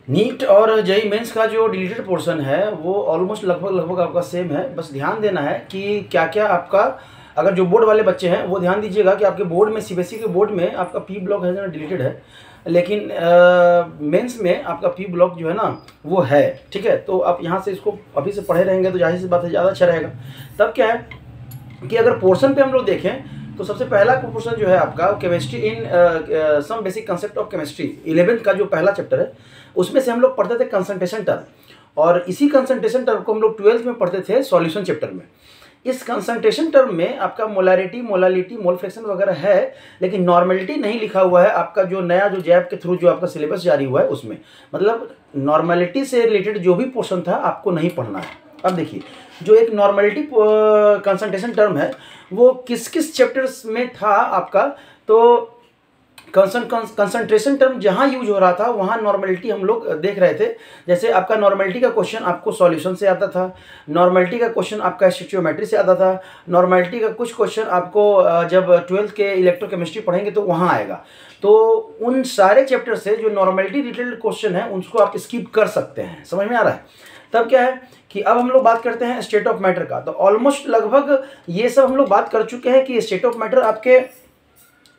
NEET और JEE mains का जो डिलीटेड पोर्शन है वो ऑलमोस्ट लगभग लगभग आपका सेम है। बस ध्यान देना है कि क्या क्या आपका, अगर जो बोर्ड वाले बच्चे हैं वो ध्यान दीजिएगा कि आपके बोर्ड में, सीबीएसई के बोर्ड में आपका पी ब्लॉक है ना डिलीटेड है, लेकिन मेंस में आपका पी ब्लॉक जो है ना वो है। ठीक है, तो आप यहाँ से इसको अभी से पढ़े रहेंगे तो जाहिर सी बात है ज़्यादा अच्छा रहेगा। तब क्या है कि अगर पोर्शन पे हम लोग देखें तो सबसे पहला पोर्शन जो है आपका chemistry in some basic concept of chemistry, 11th का जो पहला चैप्टर है उसमें से हम लोग पढ़ते थे कंसंट्रेशन टर्म, और इसी कंसंट्रेशन टर्म को हम लोग 12th में पढ़ते थे सॉल्यूशन चैप्टर में। इस कंसंट्रेशन टर्म में आपका मोलारिटी, मोलालिटी, मोल फ्रैक्शन वगैरह है, लेकिन नॉर्मेलिटी नहीं लिखा हुआ है आपका जो नया जो जैब के थ्रू जो आपका सिलेबस जारी हुआ है उसमें। मतलब नॉर्मेलिटी से रिलेटेड जो भी पोर्शन था आपको नहीं पढ़ना है। अब देखिए, जो एक नॉर्मेलिटी कंसंट्रेशन टर्म है वो किस किस चैप्टर्स में था आपका, तो कंसंट्रेशन टर्म जहाँ यूज हो रहा था वहाँ नॉर्मेलिटी हम लोग देख रहे थे। जैसे आपका नॉर्मेलिटी का क्वेश्चन आपको सॉल्यूशन से आता था, नॉर्मेलिटी का क्वेश्चन आपका स्टोइचियोमेट्री से आता था, नॉर्मेलिटी का कुछ क्वेश्चन आपको जब 12th के इलेक्ट्रोकेमिस्ट्री पढ़ेंगे तो वहाँ आएगा। तो उन सारे चैप्टर से जो नॉर्मेलिटी रिलेटेड क्वेश्चन है उसको आप स्किप कर सकते हैं। समझ में आ रहा है? तब क्या है कि अब हम लोग बात करते हैं स्टेट ऑफ मैटर का। तो ऑलमोस्ट लगभग ये सब हम लोग बात कर चुके हैं कि स्टेट ऑफ मैटर आपके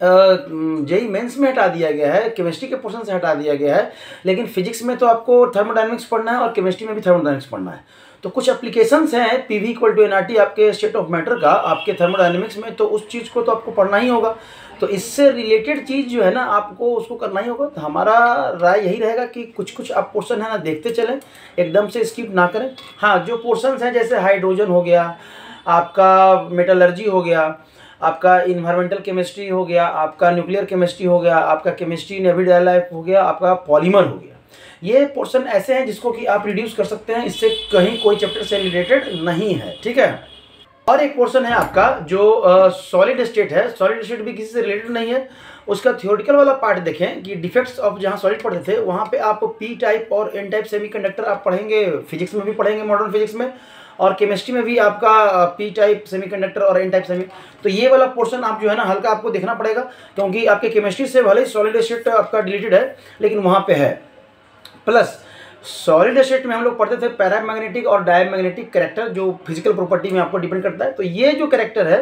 जेईई मेंस में हटा दिया गया है, केमिस्ट्री के पोर्शन से हटा दिया गया है, लेकिन फिजिक्स में तो आपको थर्मोडायनेमिक्स पढ़ना है और केमिस्ट्री में भी थर्मोडायनेमिक्स पढ़ना है। तो कुछ एप्लीकेशंस हैं पीवी इक्वल टू एनआरटी आपके स्टेट ऑफ मैटर का आपके थर्मोडायनेमिक्स में, तो उस चीज़ को तो आपको पढ़ना ही होगा। तो इससे रिलेटेड चीज़ जो है ना आपको उसको करना ही होगा। तो हमारा राय यही रहेगा कि कुछ कुछ आप पोर्शन है ना देखते चलें, एकदम से स्किप ना करें। हाँ, जो पोर्शंस हैं जैसे हाइड्रोजन हो गया, आपका मेटलर्जी हो गया, आपका इन्वायरमेंटल केमिस्ट्री हो गया, आपका न्यूक्लियर केमिस्ट्री हो गया, आपका केमिस्ट्री इन एवरीडे लाइफ हो गया, आपका पॉलीमर हो गया, ये पोर्शन ऐसे हैं जिसको कि आप रिड्यूस कर सकते हैं, इससे कहीं कोई चैप्टर से रिलेटेड नहीं है। ठीक है, और एक पोर्शन है आपका जो सॉलिड स्टेट है। सॉलिड स्टेट भी किसी से रिलेटेड नहीं है। उसका थियोरेटिकल वाला पार्ट देखें कि डिफेक्ट्स ऑफ जहाँ सॉलिड पढ़ते थे वहाँ पे आप पी टाइप और एन टाइप सेमीकंडक्टर आप पढ़ेंगे, फिजिक्स में भी पढ़ेंगे, मॉडर्न फिजिक्स में, और केमिस्ट्री में भी आपका पी टाइप सेमीकंडक्टर और एन टाइप सेमी। तो ये वाला पोर्शन आप जो है ना हल्का आपको देखना पड़ेगा, क्योंकि आपके केमिस्ट्री से भले ही सॉलिड स्टेट आपका डिलीटेड है लेकिन वहाँ पे है। प्लस सॉलिड स्टेट में हम लोग पढ़ते थे पैरामैग्नेटिक और डायमैग्नेटिक कैरेक्टर, जो फिजिकल प्रॉपर्टी में आपको डिपेंड करता है। तो ये जो कैरेक्टर है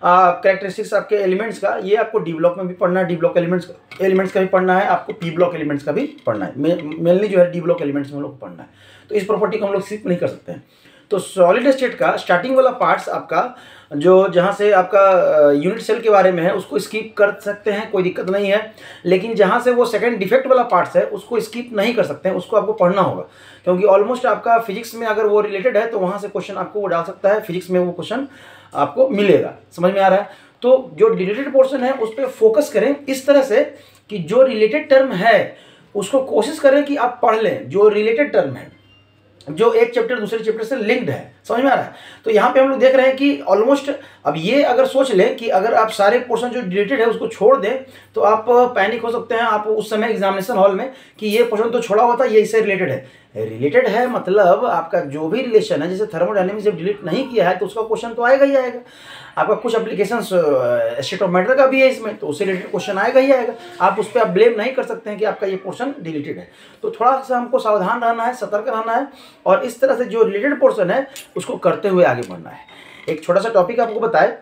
कैरेक्टरिस्टिक्स आपके एलिमेंट्स का, ये आपको डी ब्लॉक में भी पढ़ना है, डी ब्लॉक एलिमेंट्स का भी पढ़ना है, आपको पी ब्लॉक एलिमेंट्स का भी पढ़ना है। मेनली जो है डी ब्लॉक एलिमेंट्स में हम लोग पढ़ना है। तो इस प्रॉपर्टी को हम लोग स्किप नहीं कर सकते हैं। तो सॉलिड स्टेट का स्टार्टिंग वाला पार्ट्स आपका जो जहाँ से आपका यूनिट सेल के बारे में है उसको स्किप कर सकते हैं, कोई दिक्कत नहीं है। लेकिन जहाँ से वो सेकंड डिफेक्ट वाला पार्ट्स है उसको स्किप नहीं कर सकते हैं, उसको आपको पढ़ना होगा, क्योंकि ऑलमोस्ट आपका फिजिक्स में अगर वो रिलेटेड है तो वहाँ से क्वेश्चन आपको वो डाल सकता है, फिजिक्स में वो क्वेश्चन आपको मिलेगा। समझ में आ रहा है? तो जो रिलेटेड पोर्शन है उस पर फोकस करें इस तरह से कि जो रिलेटेड टर्म है उसको कोशिश करें कि आप पढ़ लें, जो रिलेटेड टर्म है, जो एक चैप्टर दूसरे चैप्टर से लिंक्ड है। समझ में आ रहा है? तो यहाँ पे हम लोग देख रहे हैं कि ऑलमोस्ट, अब ये अगर सोच लें कि अगर आप सारे पोर्शन जो रिलेटेड है उसको छोड़ दें तो आप पैनिक हो सकते हैं आप उस समय एग्जामिनेशन हॉल में कि ये पोर्शन तो छोड़ा हुआ था, ये इससे रिलेटेड है। रिलेटेड है मतलब आपका जो भी रिलेशन है, जैसे थर्मोडायनेमिक्स जब डिलीट नहीं किया है तो उसका क्वेश्चन तो आएगा ही आएगा। आपका कुछ एप्लीकेशन स्टेट ऑफ मैटर का भी है इसमें, तो उससे रिलेटेड क्वेश्चन आएगा ही आएगा। आप उस पर आप ब्लेम नहीं कर सकते हैं कि आपका ये पोर्शन डिलीटेड है। तो थोड़ा सा हमको सावधान रहना है, सतर्क रहना है, और इस तरह से जो रिलेटेड पोर्शन है उसको करते हुए आगे बढ़ना है। एक छोटा सा टॉपिक आपको बताए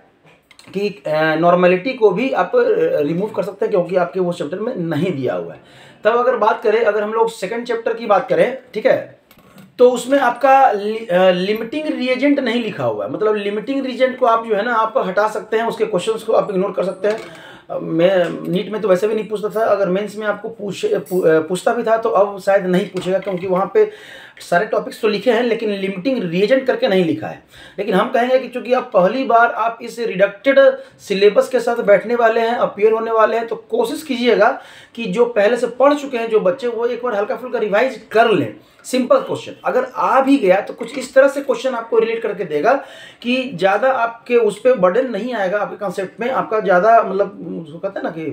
कि नॉर्मेलिटी को भी आप रिमूव कर सकते हैं, क्योंकि आपके वो चैप्टर में नहीं दिया हुआ है। तब अगर बात करें, अगर हम लोग सेकंड चैप्टर की बात करें, ठीक है, तो उसमें आपका लिमिटिंग रिएजेंट नहीं लिखा हुआ है। मतलब लिमिटिंग रिएजेंट को आप जो है ना आप हटा सकते हैं, उसके क्वेश्चंस को आप इग्नोर कर सकते हैं। मैं नीट में तो वैसे भी नहीं पूछता था, अगर मेंस में आपको पूछता भी था तो अब शायद नहीं पूछेगा, क्योंकि वहाँ पे सारे टॉपिक्स तो लिखे हैं लेकिन लिमिटिंग रिएजेंट करके नहीं लिखा है। लेकिन हम कहेंगे कि चूंकि आप पहली बार आप इस रिडक्टेड सिलेबस के साथ बैठने वाले हैं, अपीयर होने वाले हैं, तो कोशिश कीजिएगा कि जो पहले से पढ़ चुके हैं जो बच्चे, वो एक बार हल्का फुल्का रिवाइज कर लें। सिंपल क्वेश्चन अगर आ भी गया तो कुछ इस तरह से क्वेश्चन आपको रिलेट करके देगा कि ज़्यादा आपके उस पर बर्डन नहीं आएगा, आपके कॉन्सेप्ट में आपका ज़्यादा, मतलब उसको कहते हैं ना कि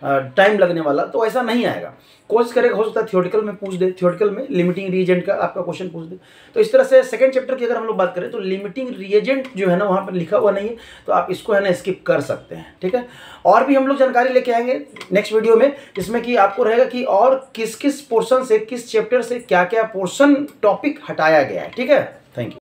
टाइम लगने वाला, तो ऐसा नहीं आएगा। कोशिश करेगा, हो सकता है थियोरेटिकल में पूछ दे, थियोरेटिकल में लिमिटिंग रिएजेंट का आपका क्वेश्चन पूछ दे। तो इस तरह से सेकंड चैप्टर की अगर हम लोग बात करें तो लिमिटिंग रिएजेंट जो है ना वहाँ पर लिखा हुआ नहीं है, तो आप इसको है ना स्किप कर सकते हैं, ठीक है। और भी हम लोग जानकारी लेके आएंगे नेक्स्ट वीडियो में, जिसमें कि आपको रहेगा कि और किस किस पोर्शन से, किस चैप्टर से क्या क्या पोर्शन टॉपिक हटाया गया है, ठीक है।